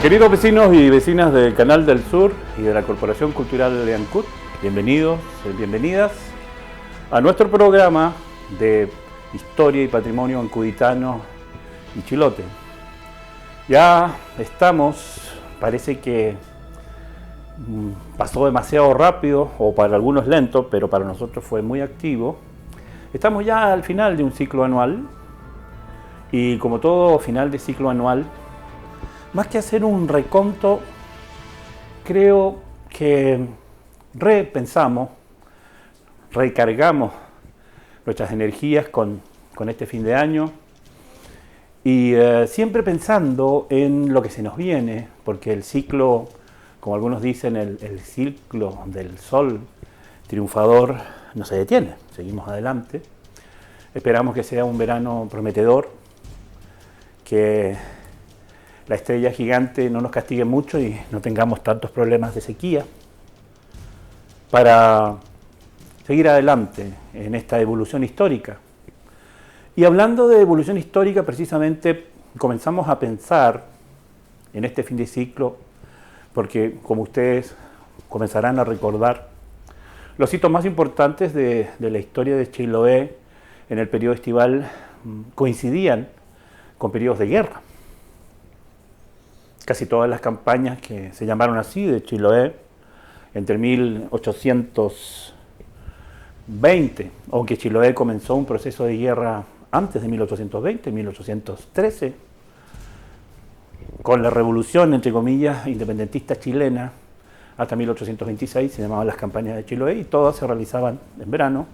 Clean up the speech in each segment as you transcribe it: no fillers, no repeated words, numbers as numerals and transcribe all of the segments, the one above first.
Queridos vecinos y vecinas del Canal del Sur y de la Corporación Cultural de Ancud, bienvenidos y bienvenidas a nuestro programa de historia y patrimonio ancuditano y chilote. Ya estamos, parece que pasó demasiado rápido, o para algunos lento, pero para nosotros fue muy activo. Estamos ya al final de un ciclo anual y, como todo final de ciclo anual, más que hacer un reconto, creo que repensamos, recargamos nuestras energías con este fin de año y siempre pensando en lo que se nos viene, porque el ciclo, como algunos dicen, el ciclo del sol triunfador no se detiene, seguimos adelante. Esperamos que sea un verano prometedor, que la estrella gigante no nos castigue mucho y no tengamos tantos problemas de sequía, para seguir adelante en esta evolución histórica. Y hablando de evolución histórica, precisamente comenzamos a pensar en este fin de ciclo, porque como ustedes comenzarán a recordar, los hitos más importantes de la historia de Chiloé en el periodo estival coincidían con periodos de guerra. Casi todas las campañas que se llamaron así de Chiloé entre 1820, aunque Chiloé comenzó un proceso de guerra antes de 1820, 1813, con la revolución, entre comillas, independentista chilena, hasta 1826 se llamaban las campañas de Chiloé y todas se realizaban en verano,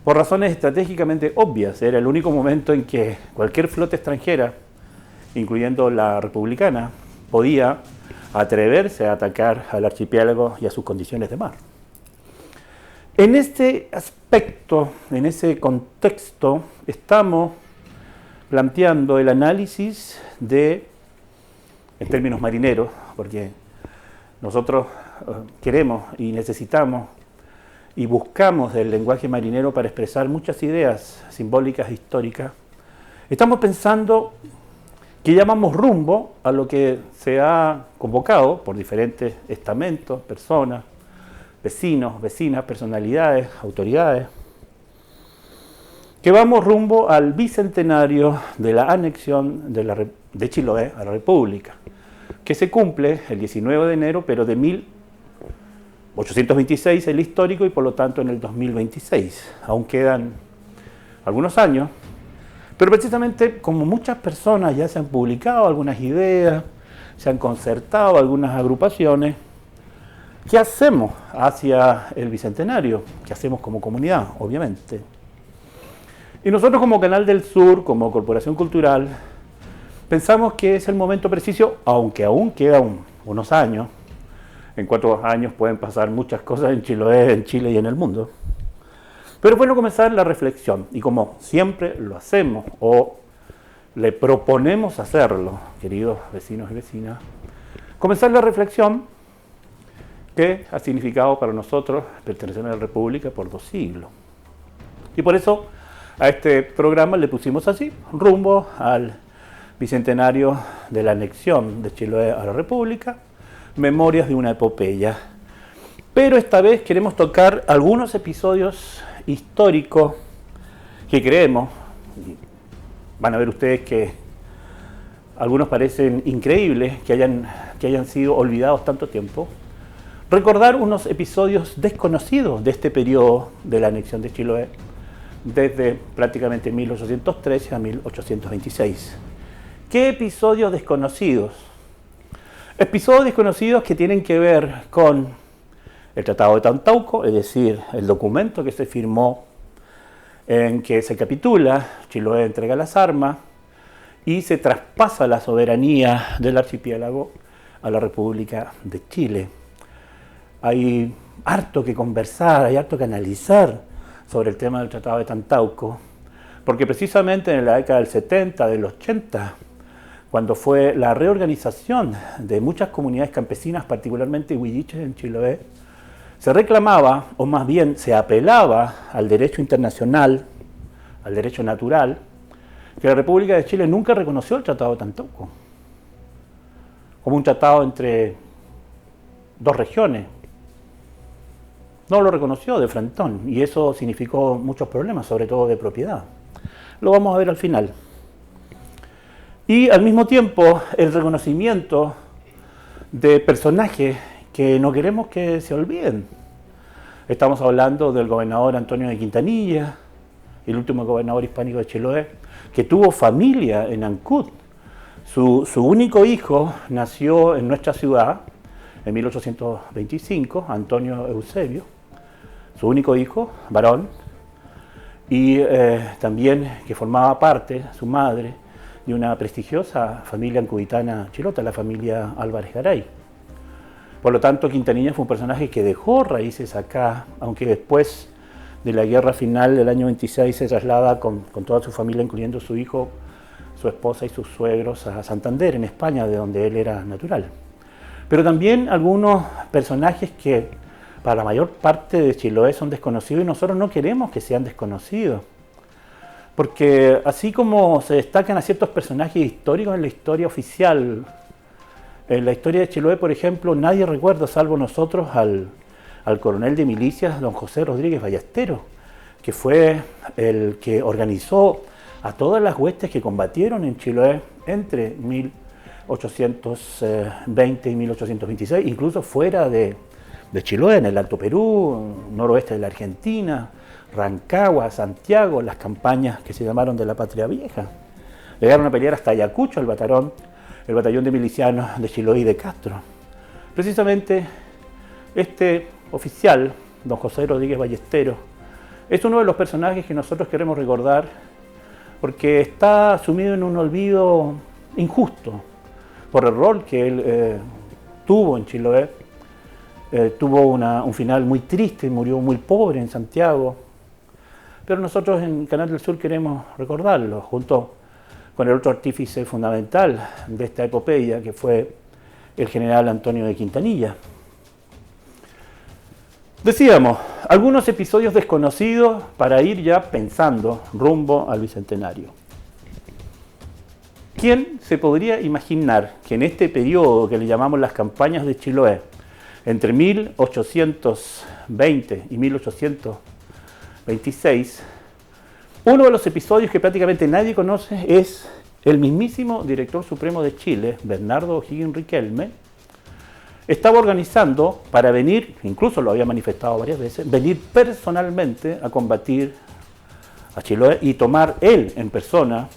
por razones estratégicamente obvias. Era el único momento en que cualquier flota extranjera, incluyendo la republicana, podía atreverse a atacar al archipiélago y a sus condiciones de mar. En este aspecto, en ese contexto, estamos planteando el análisis en términos marineros, porque nosotros queremos y necesitamos y buscamos del lenguaje marinero para expresar muchas ideas simbólicas e históricas. Estamos pensando que ya vamos rumbo a lo que se ha convocado por diferentes estamentos, personas, vecinos, vecinas, personalidades, autoridades, que vamos rumbo al bicentenario de la anexión de Chiloé a la República, que se cumple el 19 de enero, pero de 1826 el histórico, y por lo tanto en el 2026. Aún quedan algunos años, pero precisamente como muchas personas ya se han publicado algunas ideas, se han concertado algunas agrupaciones, ¿qué hacemos hacia el bicentenario? ¿Qué hacemos como comunidad, obviamente? Y nosotros como Canal del Sur, como Corporación Cultural, pensamos que es el momento preciso, aunque aún quedan unos años. En 4 años pueden pasar muchas cosas en Chiloé, en Chile y en el mundo. Pero es bueno comenzar la reflexión, y como siempre lo hacemos, o le proponemos hacerlo, queridos vecinos y vecinas, comenzar la reflexión que ha significado para nosotros pertenecer a la República por 2 siglos. Y por eso a este programa le pusimos así, rumbo al bicentenario de la anexión de Chiloé a la República, memorias de una epopeya. Pero esta vez queremos tocar algunos episodios históricos que creemos, van a ver ustedes que algunos parecen increíbles que hayan sido olvidados tanto tiempo, recordar unos episodios desconocidos de este periodo de la anexión de Chiloé, desde prácticamente 1813 a 1826. ¿Qué episodios desconocidos? Episodios desconocidos que tienen que ver con el Tratado de Tantauco, es decir, el documento que se firmó en que se capitula, Chiloé entrega las armas y se traspasa la soberanía del archipiélago a la República de Chile. Hay harto que conversar, hay harto que analizar sobre el tema del Tratado de Tantauco, porque precisamente en la década del 70, del 80, cuando fue la reorganización de muchas comunidades campesinas, particularmente huilliches en Chiloé, se reclamaba, o más bien se apelaba al derecho internacional, al derecho natural, que la República de Chile nunca reconoció el Tratado de Tantauco. como un tratado entre dos regiones. No lo reconoció de frentón y eso significó muchos problemas, sobre todo de propiedad. Lo vamos a ver al final. Y al mismo tiempo el reconocimiento de personajes que no queremos que se olviden. Estamos hablando del gobernador Antonio de Quintanilla, el último gobernador hispánico de Chiloé, que tuvo familia en Ancud. Su único hijo nació en nuestra ciudad en 1825, Antonio Eusebio, su único hijo, varón, y también que formaba parte, su madre, de una prestigiosa familia ancuditana chilota, la familia Álvarez Garay. Por lo tanto, Quintanilla fue un personaje que dejó raíces acá, aunque después de la guerra final del año 26 se traslada con toda su familia, incluyendo su hijo, su esposa y sus suegros, a Santander, en España, de donde él era natural. Pero también algunos personajes que para la mayor parte de Chiloé son desconocidos y nosotros no queremos que sean desconocidos. Porque así como se destacan a ciertos personajes históricos en la historia oficial, en la historia de Chiloé, por ejemplo, nadie recuerda, salvo nosotros, al coronel de milicias, don José Rodríguez Ballesteros, que fue el que organizó a todas las huestes que combatieron en Chiloé entre 1820 y 1826, incluso fuera de Chiloé, en el Alto Perú, noroeste de la Argentina, Rancagua, Santiago, las campañas que se llamaron de la Patria Vieja. Llegaron a pelear hasta Ayacucho, el batallón de milicianos de Chiloé y de Castro. Precisamente este oficial, don José Rodríguez Ballesteros, es uno de los personajes que nosotros queremos recordar porque está sumido en un olvido injusto por el rol que él tuvo en Chiloé. Tuvo un final muy triste, murió muy pobre en Santiago, pero nosotros en Canal del Sur queremos recordarlo, junto con el otro artífice fundamental de esta epopeya, que fue el general Antonio de Quintanilla. Decíamos, algunos episodios desconocidos para ir ya pensando rumbo al Bicentenario. ¿Quién se podría imaginar que en este periodo que le llamamos las campañas de Chiloé, entre 1820 y 1826, uno de los episodios que prácticamente nadie conoce es el mismísimo director supremo de Chile, Bernardo O'Higgins Riquelme, estaba organizando para venir, incluso lo había manifestado varias veces, venir personalmente a combatir a Chiloé y tomar él en persona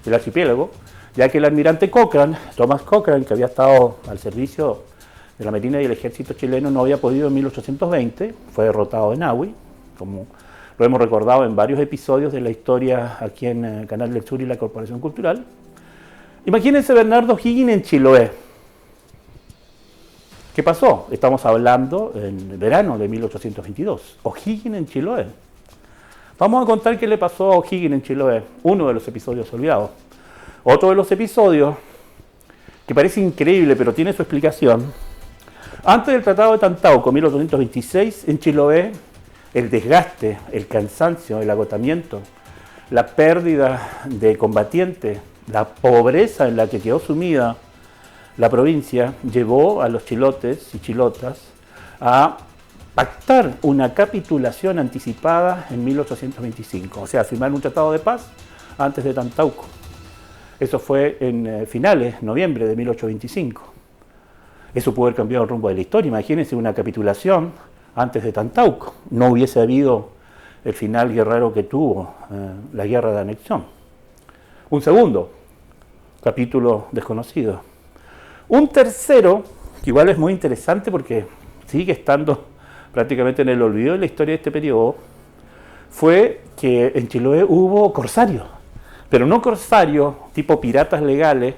el archipiélago, ya que el almirante Cochrane, Thomas Cochrane, que había estado al servicio de la Marina y el ejército chileno, no había podido en 1820, fue derrotado en Nahui, como lo hemos recordado en varios episodios de la historia aquí en el Canal del Sur y la Corporación Cultural. Imagínense Bernardo O'Higgins en Chiloé. ¿Qué pasó? Estamos hablando en verano de 1822. O'Higgins en Chiloé. Vamos a contar qué le pasó a O'Higgins en Chiloé, uno de los episodios olvidados. Otro de los episodios que parece increíble, pero tiene su explicación. Antes del Tratado de Tantauco, 1826, en Chiloé, el desgaste, el cansancio, el agotamiento, la pérdida de combatientes, la pobreza en la que quedó sumida la provincia, llevó a los chilotes y chilotas a pactar una capitulación anticipada en 1825, o sea, firmar un tratado de paz antes de Tantauco. Eso fue en finales, noviembre de 1825. Eso pudo haber cambiado el rumbo de la historia. Imagínense una capitulación antes de Tantauco. No hubiese habido el final guerrero que tuvo la guerra de anexión. Un segundo capítulo desconocido. Un tercero, que igual es muy interesante porque sigue estando prácticamente en el olvido de la historia de este periodo, fue que en Chiloé hubo corsarios, pero no corsarios tipo piratas legales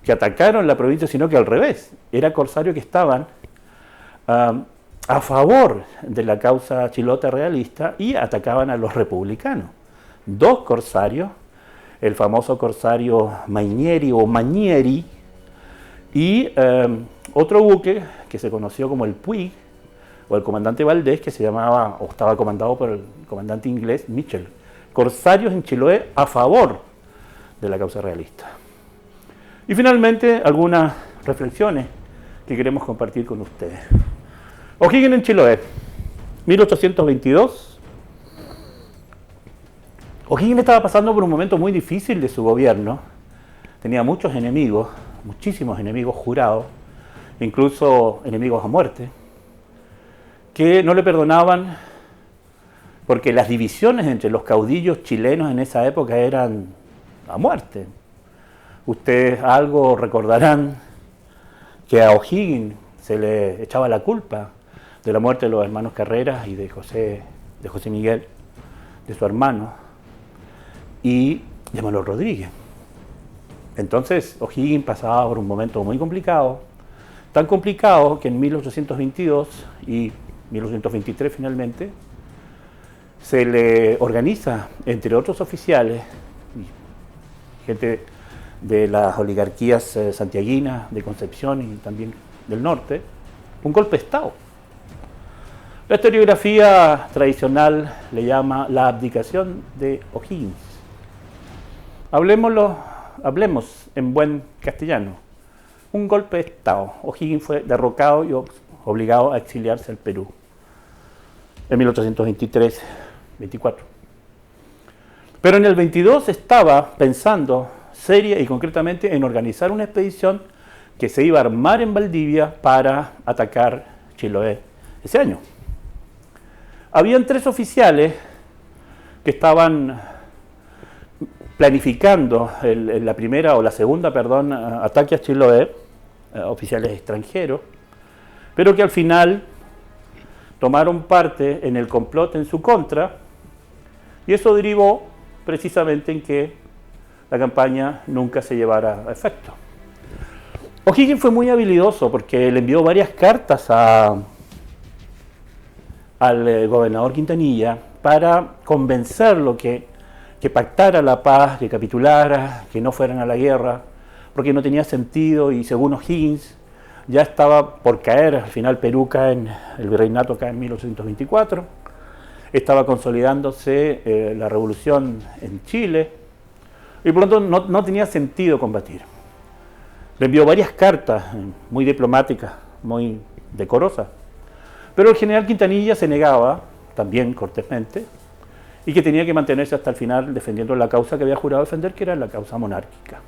que atacaron la provincia, sino que al revés, eran corsarios que estaban a favor de la causa chilota realista y atacaban a los republicanos. Dos corsarios, el famoso corsario Mainieri o Manieri y otro buque que se conoció como el Puig o el comandante Valdés, que se llamaba o estaba comandado por el comandante inglés Mitchell. Corsarios en Chiloé a favor de la causa realista. Y finalmente algunas reflexiones que queremos compartir con ustedes. O'Higgins en Chiloé, 1822. O'Higgins estaba pasando por un momento muy difícil de su gobierno. Tenía muchos enemigos, muchísimos enemigos jurados, incluso enemigos a muerte, que no le perdonaban porque las divisiones entre los caudillos chilenos en esa época eran a muerte. Ustedes algo recordarán que a O'Higgins se le echaba la culpa de la muerte de los hermanos Carreras y de José Miguel, de su hermano, y de Manuel Rodríguez. Entonces O'Higgins pasaba por un momento muy complicado, tan complicado que en 1822 y 1823 finalmente se le organiza, entre otros oficiales, gente de las oligarquías santiaguinas, de Concepción y también del norte, un golpe de Estado. La historiografía tradicional le llama la abdicación de O'Higgins. Hablemos en buen castellano. Un golpe de Estado. O'Higgins fue derrocado y obligado a exiliarse al Perú en 1823-24. Pero en el 22 estaba pensando seria y concretamente en organizar una expedición que se iba a armar en Valdivia para atacar Chiloé ese año. Habían 3 oficiales que estaban planificando la primera o la segunda, ataque a Chiloé, oficiales extranjeros, pero que al final tomaron parte en el complot en su contra, y eso derivó precisamente en que la campaña nunca se llevara a efecto. O'Higgins fue muy habilidoso porque le envió varias cartas al gobernador Quintanilla para convencerlo que pactara la paz, que capitulara, que no fueran a la guerra, porque no tenía sentido y según O'Higgins ya estaba por caer, al final Perú cae el virreinato cae en 1824, estaba consolidándose la revolución en Chile y por lo tanto no tenía sentido combatir. Le envió varias cartas muy diplomáticas, muy decorosas, pero el general Quintanilla se negaba, también cortésmente, y que tenía que mantenerse hasta el final defendiendo la causa que había jurado defender, que era la causa monárquica.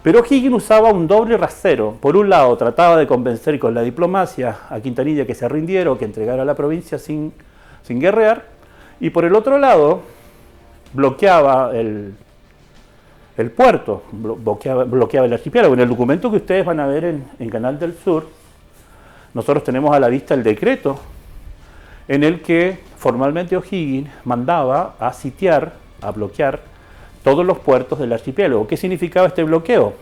Pero O'Higgins usaba un doble rasero. Por un lado, trataba de convencer con la diplomacia a Quintanilla que se rindiera o que entregara la provincia sin guerrear, y por el otro lado, bloqueaba el puerto, bloqueaba el archipiélago. En el documento que ustedes van a ver en Canal del Sur, nosotros tenemos a la vista el decreto en el que formalmente O'Higgins mandaba a sitiar, a bloquear todos los puertos del archipiélago. ¿Qué significaba este bloqueo?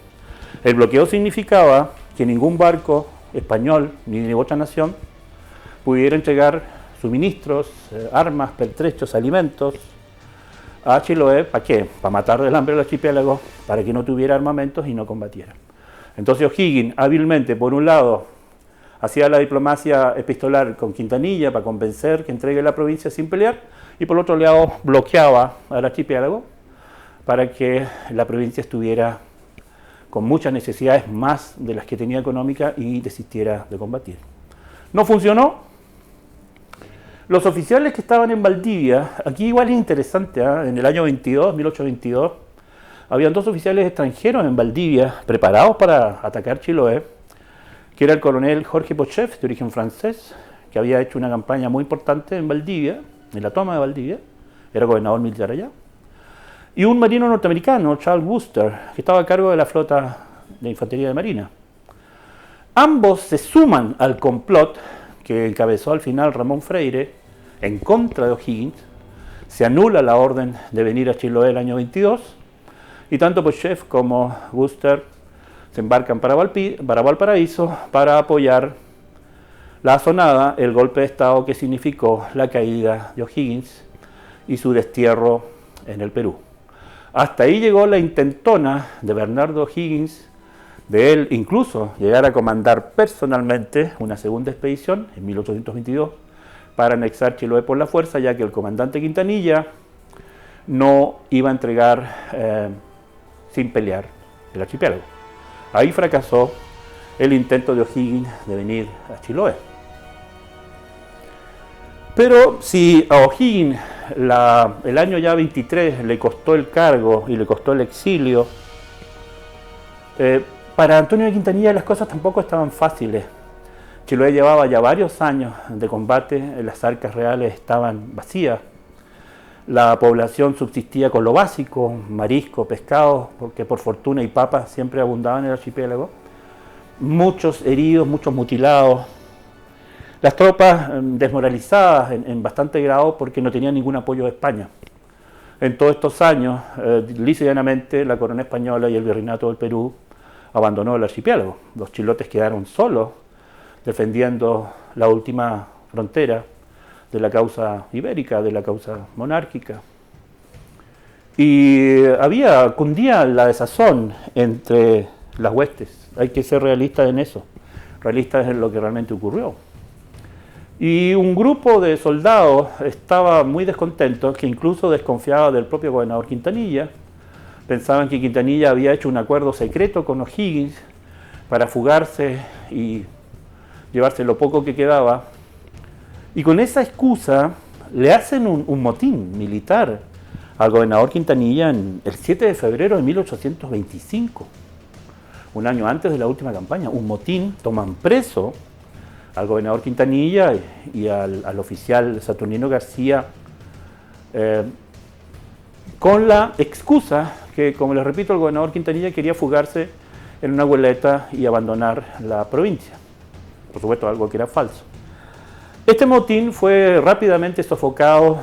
El bloqueo significaba que ningún barco español ni de otra nación pudiera entregar suministros, armas, pertrechos, alimentos a Chiloé. ¿Para qué? Para matar del hambre al archipiélago, para que no tuviera armamentos y no combatiera. Entonces O'Higgins hábilmente, por un lado, hacía la diplomacia epistolar con Quintanilla para convencer que entregue la provincia sin pelear, y por otro lado bloqueaba al archipiélago para que la provincia estuviera con muchas necesidades más de las que tenía económica y desistiera de combatir. No funcionó. Los oficiales que estaban en Valdivia, aquí igual es interesante, en el año 1822, habían 2 oficiales extranjeros en Valdivia preparados para atacar Chiloé, que era el coronel Jorge Pochef, de origen francés, que había hecho una campaña muy importante en Valdivia, en la toma de Valdivia, era gobernador militar allá, y un marino norteamericano, Charles Wooster, que estaba a cargo de la flota de infantería de marina. Ambos se suman al complot que encabezó al final Ramón Freire en contra de O'Higgins. Se anula la orden de venir a Chiloé el año 22, y tanto Pochef como Wooster se embarcan para Valparaíso para apoyar la asonada, el golpe de Estado que significó la caída de O'Higgins y su destierro en el Perú. Hasta ahí llegó la intentona de Bernardo O'Higgins, de él incluso llegar a comandar personalmente una segunda expedición en 1822 para anexar Chiloé por la fuerza, ya que el comandante Quintanilla no iba a entregar sin pelear el archipiélago. Ahí fracasó el intento de O'Higgins de venir a Chiloé. Pero si a O'Higgins el año ya 23 le costó el cargo y le costó el exilio, para Antonio de Quintanilla las cosas tampoco estaban fáciles. Chiloé llevaba ya varios años de combate, las arcas reales estaban vacías, la población subsistía con lo básico, marisco, pescado, porque por fortuna y papas siempre abundaban en el archipiélago, muchos heridos, muchos mutilados, las tropas desmoralizadas en bastante grado porque no tenían ningún apoyo de España. En todos estos años, lisa y llanamente, la corona española y el virreinato del Perú abandonó el archipiélago. Los chilotes quedaron solos defendiendo la última frontera de la causa ibérica, de la causa monárquica. Y cundía la desazón entre las huestes. Hay que ser realistas en eso, realistas en lo que realmente ocurrió. Y un grupo de soldados estaba muy descontento, que incluso desconfiaba del propio gobernador Quintanilla. Pensaban que Quintanilla había hecho un acuerdo secreto con O'Higgins para fugarse y llevarse lo poco que quedaba. Y con esa excusa le hacen un motín militar al gobernador Quintanilla el 7 de febrero de 1825, un año antes de la última campaña. Un motín, toman preso al gobernador Quintanilla y al oficial Saturnino García, con la excusa que, como les repito, el gobernador Quintanilla quería fugarse en una goleta y abandonar la provincia. Por supuesto, algo que era falso. Este motín fue rápidamente sofocado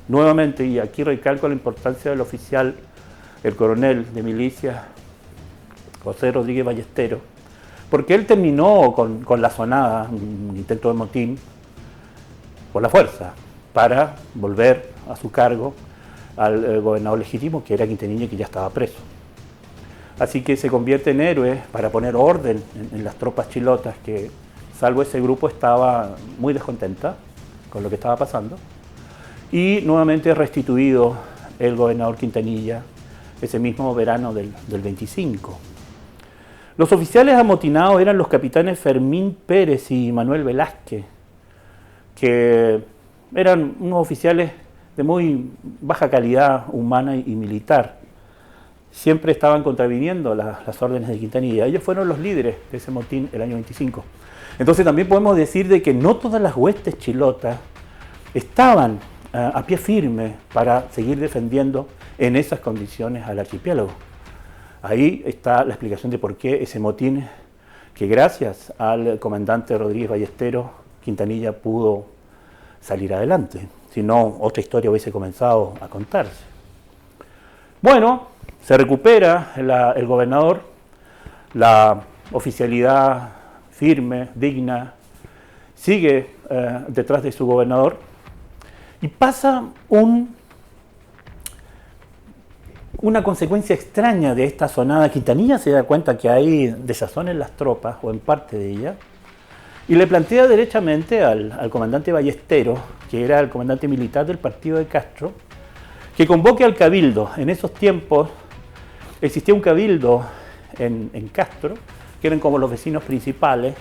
nuevamente, y aquí recalco la importancia del oficial, el coronel de milicia, José Rodríguez Ballesteros, porque él terminó con la sonada, un intento de motín, por la fuerza, para volver a su cargo al gobernador legítimo, que era Quintanilla, que ya estaba preso. Así que se convierte en héroe para poner orden en las tropas chilotas, que salvo ese grupo estaba muy descontenta con lo que estaba pasando, y nuevamente restituido el gobernador Quintanilla ese mismo verano del 25. Los oficiales amotinados eran los capitanes Fermín Pérez y Manuel Velázquez, que eran unos oficiales de muy baja calidad humana y militar. Siempre estaban contraviniendo las órdenes de Quintanilla. Ellos fueron los líderes de ese motín el año 25. Entonces también podemos decir de que no todas las huestes chilotas estaban a pie firme para seguir defendiendo en esas condiciones al archipiélago. Ahí está la explicación de por qué ese motín, que gracias al comandante Rodríguez Ballesteros, Quintanilla pudo salir adelante. Si no, otra historia hubiese comenzado a contarse. Bueno, se recupera el gobernador, la oficialidad firme, digna, sigue detrás de su gobernador, y pasa una consecuencia extraña de esta sonada. Quintanilla se da cuenta que hay desazón en las tropas, o en parte de ellas, y le plantea derechamente al comandante Ballesteros, que era el comandante militar del partido de Castro, que convoque al cabildo. En esos tiempos existía un cabildo en Castro, que eran como los vecinos principales,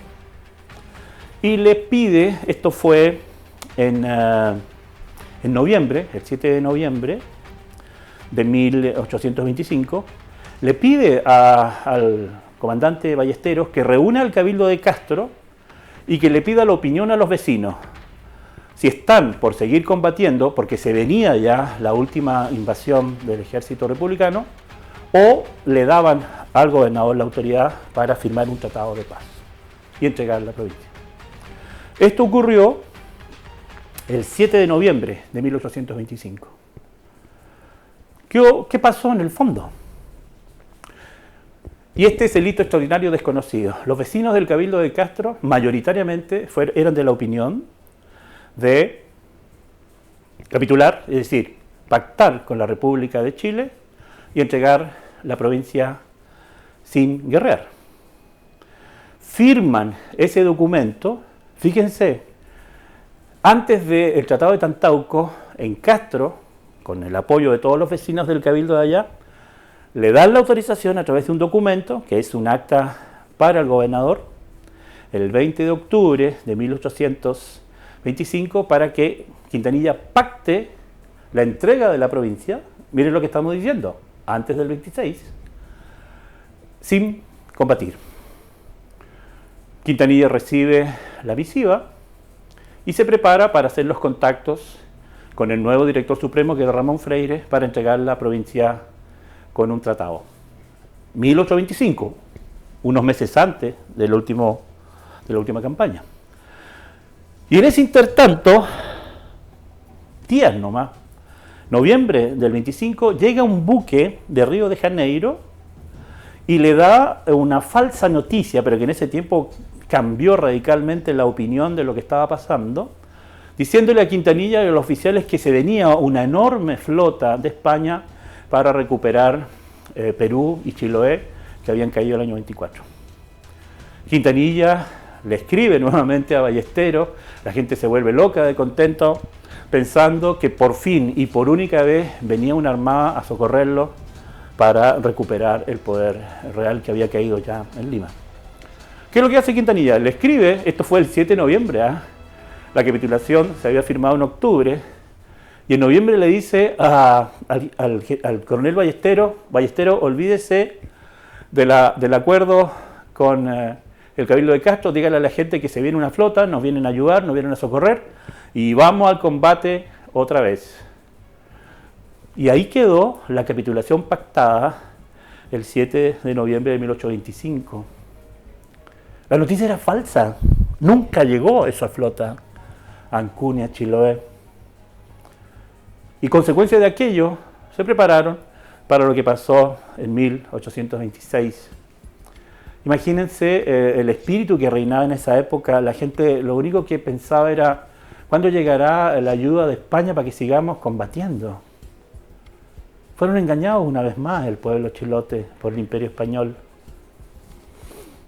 y le pide, esto fue en noviembre, el 7 de noviembre de 1825, le pide al comandante Ballesteros que reúna al cabildo de Castro y que le pida la opinión a los vecinos, si están por seguir combatiendo, porque se venía ya la última invasión del ejército republicano, o le daban al gobernador la autoridad para firmar un tratado de paz y entregar la provincia. Esto ocurrió el 7 de noviembre de 1825. ¿Qué pasó en el fondo? Y este es el hito extraordinario desconocido. Los vecinos del Cabildo de Castro mayoritariamente eran de la opinión de capitular, es decir, pactar con la República de Chile y entregar la provincia sin guerrear. Firman ese documento, fíjense, antes del Tratado de Tantauco, en Castro, con el apoyo de todos los vecinos del Cabildo de allá, le dan la autorización a través de un documento, que es un acta para el gobernador el 20 de octubre de 1825 para que Quintanilla pacte la entrega de la provincia, miren lo que estamos diciendo, antes del 26, sin combatir. Quintanilla recibe la misiva y se prepara para hacer los contactos con el nuevo director supremo, que es Ramón Freire, para entregar la provincia con un tratado. 1825, unos meses antes de la última campaña. Y en ese intertanto, días nomás, noviembre del 25, llega un buque de Río de Janeiro y le da una falsa noticia, pero que en ese tiempo cambió radicalmente la opinión de lo que estaba pasando, diciéndole a Quintanilla y a los oficiales que se venía una enorme flota de España para recuperar Perú y Chiloé, que habían caído el año 24. Quintanilla le escribe nuevamente a Ballesteros, la gente se vuelve loca de contento, pensando que por fin y por única vez venía una armada a socorrerlo para recuperar el poder real que había caído ya en Lima. ¿Qué es lo que hace Quintanilla? Le escribe, esto fue el 7 de noviembre, la capitulación se había firmado en octubre, y en noviembre le dice al coronel Ballesteros, olvídese del acuerdo con el Cabildo de Castro, dígale a la gente que se viene una flota, nos vienen a ayudar, nos vienen a socorrer, y vamos al combate otra vez. Y ahí quedó la capitulación pactada el 7 de noviembre de 1825. La noticia era falsa, nunca llegó esa flota a Ancud, a Chiloé. Y consecuencia de aquello, se prepararon para lo que pasó en 1826. Imagínense el espíritu que reinaba en esa época. La gente lo único que pensaba era, ¿cuándo llegará la ayuda de España para que sigamos combatiendo? Fueron engañados una vez más el pueblo chilote por el Imperio Español.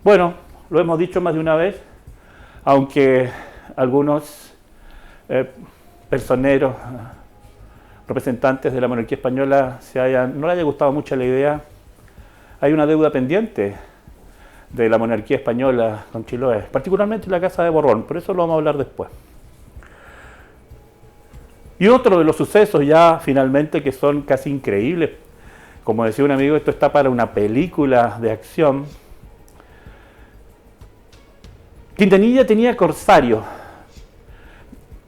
Bueno, lo hemos dicho más de una vez, aunque algunos personeros, representantes de la monarquía española no les haya gustado mucho la idea, hay una deuda pendiente de la monarquía española con Chiloé, particularmente la Casa de Borbón, por eso lo vamos a hablar después. Y otro de los sucesos ya finalmente que son casi increíbles, como decía un amigo, esto está para una película de acción. Quintanilla tenía corsario.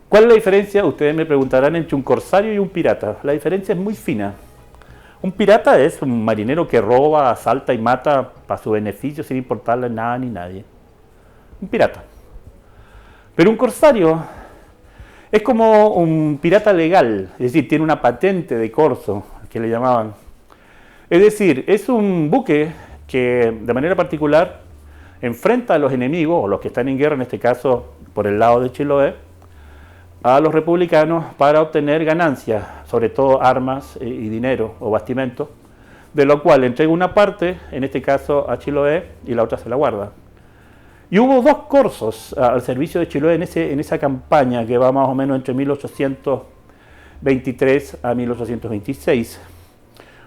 ¿Cuál es la diferencia? Ustedes me preguntarán entre un corsario y un pirata. La diferencia es muy fina. Un pirata es un marinero que roba, asalta y mata para su beneficio sin importarle nada ni nadie. Un pirata. Pero un corsario es como un pirata legal, es decir, tiene una patente de corso, que le llamaban. Es decir, es un buque que de manera particular enfrenta a los enemigos, o los que están en guerra, en este caso por el lado de Chiloé, a los republicanos para obtener ganancias, sobre todo armas y dinero o bastimento, de lo cual entrega una parte, en este caso a Chiloé, y la otra se la guarda. Y hubo dos corsos al servicio de Chiloé en esa campaña que va más o menos entre 1823 a 1826.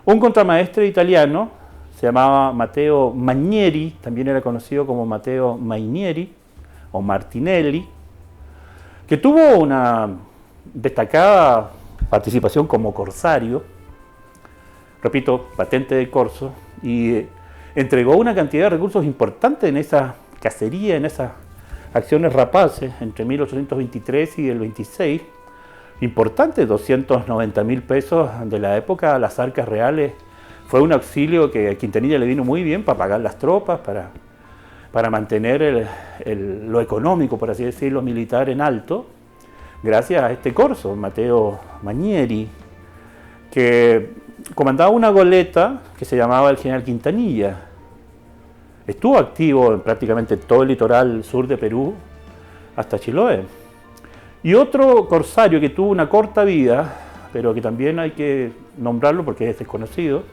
Un contramaestre italiano, se llamaba Matteo Magnieri, también era conocido como Matteo Mainieri o Martinelli, que tuvo una destacada participación como corsario, repito, patente de corso, y entregó una cantidad de recursos importantes en esa cacería, en esas acciones rapaces entre 1823 y el 26, importante, 290.000 pesos de la época a las arcas reales. Fue un auxilio que a Quintanilla le vino muy bien para pagar las tropas, para mantener lo económico, por así decirlo, militar en alto, gracias a este corso, Matteo Magnieri, que comandaba una goleta que se llamaba el General Quintanilla. Estuvo activo en prácticamente todo el litoral sur de Perú hasta Chiloé. Y otro corsario que tuvo una corta vida, pero que también hay que nombrarlo porque es desconocido,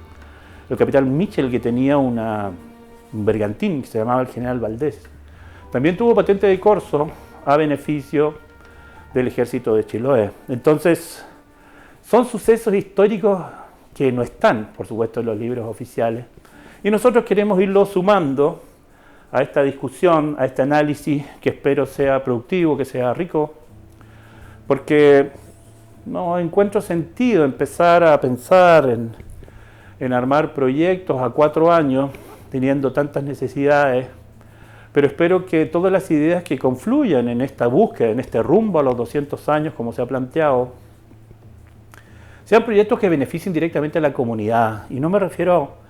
el capitán Michel, que tenía un bergantín que se llamaba el General Valdés. También tuvo patente de corso a beneficio del ejército de Chiloé. Entonces, son sucesos históricos que no están, por supuesto, en los libros oficiales. Y nosotros queremos irlo sumando a esta discusión, a este análisis que espero sea productivo, que sea rico, porque no encuentro sentido empezar a pensar en armar proyectos a 4 años, teniendo tantas necesidades, pero espero que todas las ideas que confluyan en esta búsqueda, en este rumbo a los 200 años, como se ha planteado, sean proyectos que beneficien directamente a la comunidad. Y no me refiero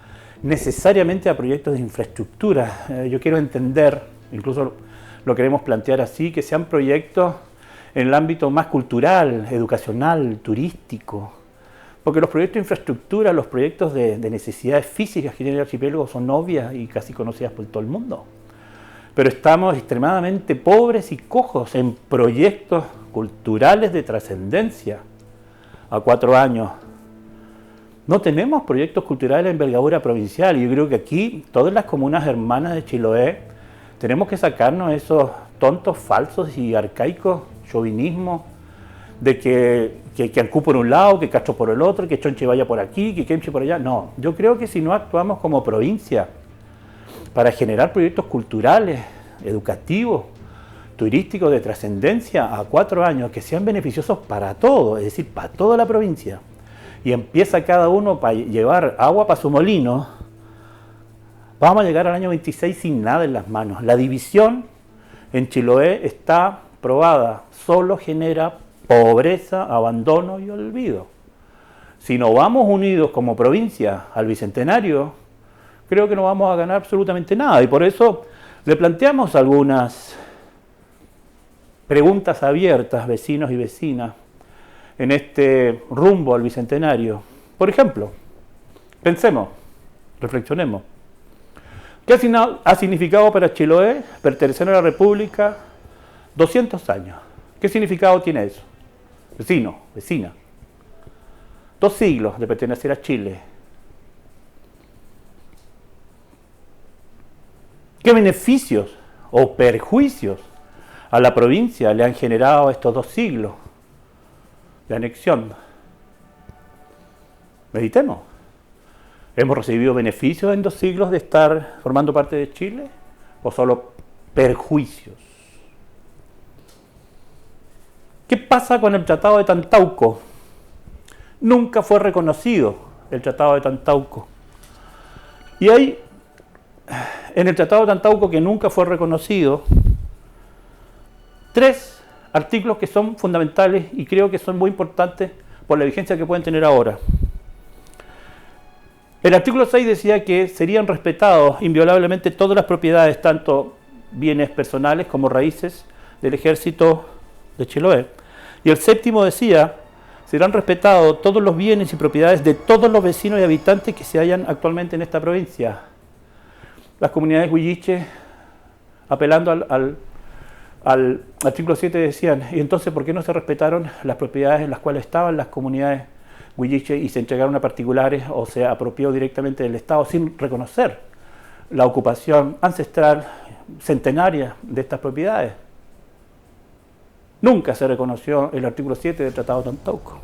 necesariamente a proyectos de infraestructura. Yo quiero entender, incluso lo queremos plantear así, que sean proyectos en el ámbito más cultural, educacional, turístico. Porque los proyectos de infraestructura, los proyectos de necesidades físicas que tiene el archipiélago son obvias y casi conocidas por todo el mundo. Pero estamos extremadamente pobres y cojos en proyectos culturales de trascendencia a 4 años. No tenemos proyectos culturales de envergadura provincial. Yo creo que aquí, todas las comunas hermanas de Chiloé, tenemos que sacarnos esos tontos, falsos y arcaicos chauvinismos de que Ancú por un lado, que Castro por el otro, que Chonche vaya por aquí, que Kemche por allá. No, yo creo que si no actuamos como provincia para generar proyectos culturales, educativos, turísticos de trascendencia a 4 años que sean beneficiosos para todos, es decir, para toda la provincia, y empieza cada uno para llevar agua para su molino, vamos a llegar al año 26 sin nada en las manos. La división en Chiloé está probada, solo genera pobreza, abandono y olvido. Si no vamos unidos como provincia al Bicentenario, creo que no vamos a ganar absolutamente nada, y por eso le planteamos algunas preguntas abiertas, vecinos y vecinas, en este rumbo al Bicentenario. Por ejemplo, pensemos, reflexionemos. ¿Qué ha significado para Chiloé pertenecer a la República 200 años? ¿Qué significado tiene eso? Vecino, vecina. 2 siglos de pertenecer a Chile. ¿Qué beneficios o perjuicios a la provincia le han generado estos 2 siglos de anexión? Meditemos. ¿Hemos recibido beneficios en 2 siglos de estar formando parte de Chile o solo perjuicios? ¿Qué pasa con el Tratado de Tantauco? Nunca fue reconocido el Tratado de Tantauco. Y hay, en el Tratado de Tantauco, que nunca fue reconocido, 3 artículos que son fundamentales y creo que son muy importantes por la vigencia que pueden tener ahora. El artículo 6 decía que serían respetados inviolablemente todas las propiedades, tanto bienes personales como raíces del ejército de Chiloé. Y el 7º decía, serán respetados todos los bienes y propiedades de todos los vecinos y habitantes que se hallan actualmente en esta provincia. Las comunidades huilliche, apelando al artículo 7, decían, y entonces, ¿por qué no se respetaron las propiedades en las cuales estaban las comunidades huilliche y se entregaron a particulares o se apropió directamente del Estado sin reconocer la ocupación ancestral centenaria de estas propiedades? Nunca se reconoció el artículo 7 del Tratado de Tantauco.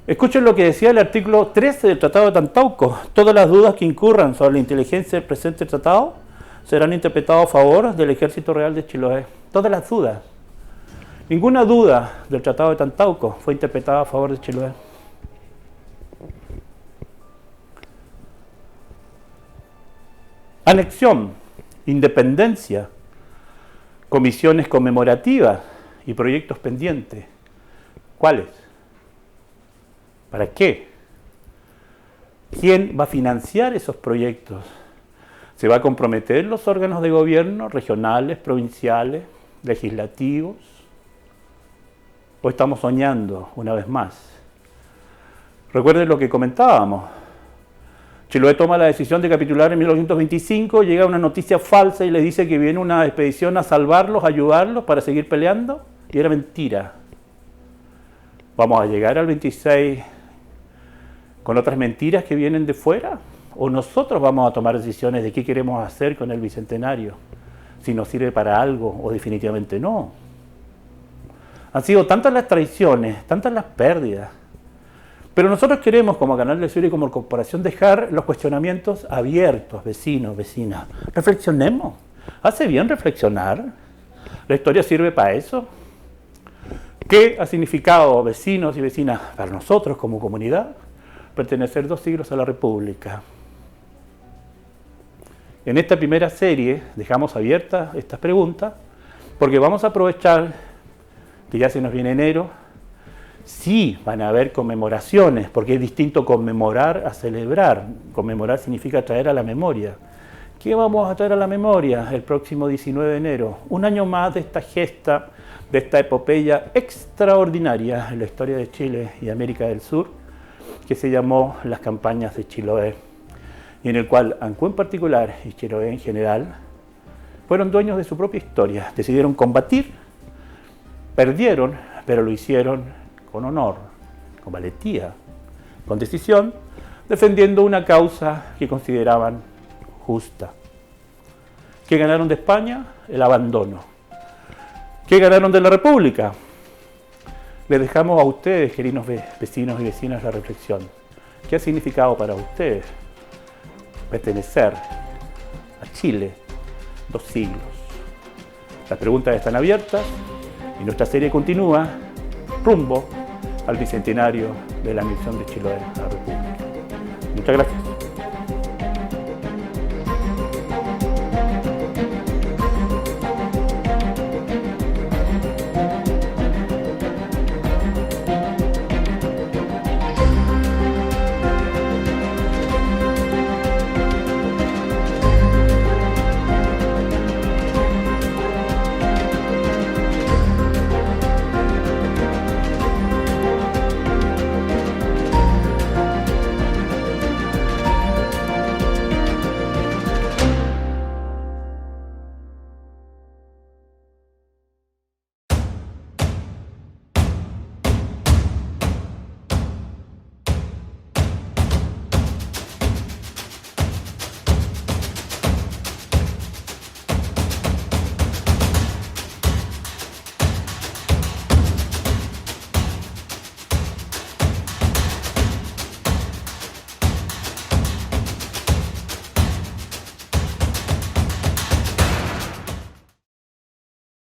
Escuchen lo que decía el artículo 13 del Tratado de Tantauco. Todas las dudas que incurran sobre la inteligencia del presente tratado serán interpretadas a favor del Ejército Real de Chiloé. Todas las dudas. Ninguna duda del Tratado de Tantauco fue interpretada a favor de Chiloé. Anexión, independencia, comisiones conmemorativas y proyectos pendientes. ¿Cuáles? ¿Para qué? ¿Quién va a financiar esos proyectos? ¿Se va a comprometer los órganos de gobierno regionales, provinciales, legislativos? ¿O estamos soñando una vez más? Recuerden lo que comentábamos. Chiloé toma la decisión de capitular en 1925, llega una noticia falsa y le dice que viene una expedición a salvarlos, a ayudarlos para seguir peleando, y era mentira. ¿Vamos a llegar al 26 con otras mentiras que vienen de fuera? ¿O nosotros vamos a tomar decisiones de qué queremos hacer con el Bicentenario? Si nos sirve para algo o definitivamente no. Han sido tantas las traiciones, tantas las pérdidas. Pero nosotros queremos, como Canal del Sur y como corporación, dejar los cuestionamientos abiertos, vecinos, vecinas. Reflexionemos. Hace bien reflexionar. La historia sirve para eso. ¿Qué ha significado, vecinos y vecinas, para nosotros como comunidad, pertenecer 2 siglos a la República? En esta primera serie dejamos abiertas estas preguntas porque vamos a aprovechar que ya se nos viene enero. Sí, van a haber conmemoraciones, porque es distinto conmemorar a celebrar. Conmemorar significa traer a la memoria. ¿Qué vamos a traer a la memoria el próximo 19 de enero? Un año más de esta gesta, de esta epopeya extraordinaria en la historia de Chile y América del Sur, que se llamó las campañas de Chiloé, y en el cual Ancud en particular y Chiloé en general fueron dueños de su propia historia. Decidieron combatir, perdieron, pero lo hicieron con honor, con valentía, con decisión, defendiendo una causa que consideraban justa. ¿Qué ganaron de España? El abandono. ¿Qué ganaron de la República? Les dejamos a ustedes, queridos vecinos y vecinas, la reflexión. ¿Qué ha significado para ustedes pertenecer a Chile 2 siglos? Las preguntas están abiertas y nuestra serie continúa rumbo al bicentenario de la anexión de Chiloé a la República. Muchas gracias.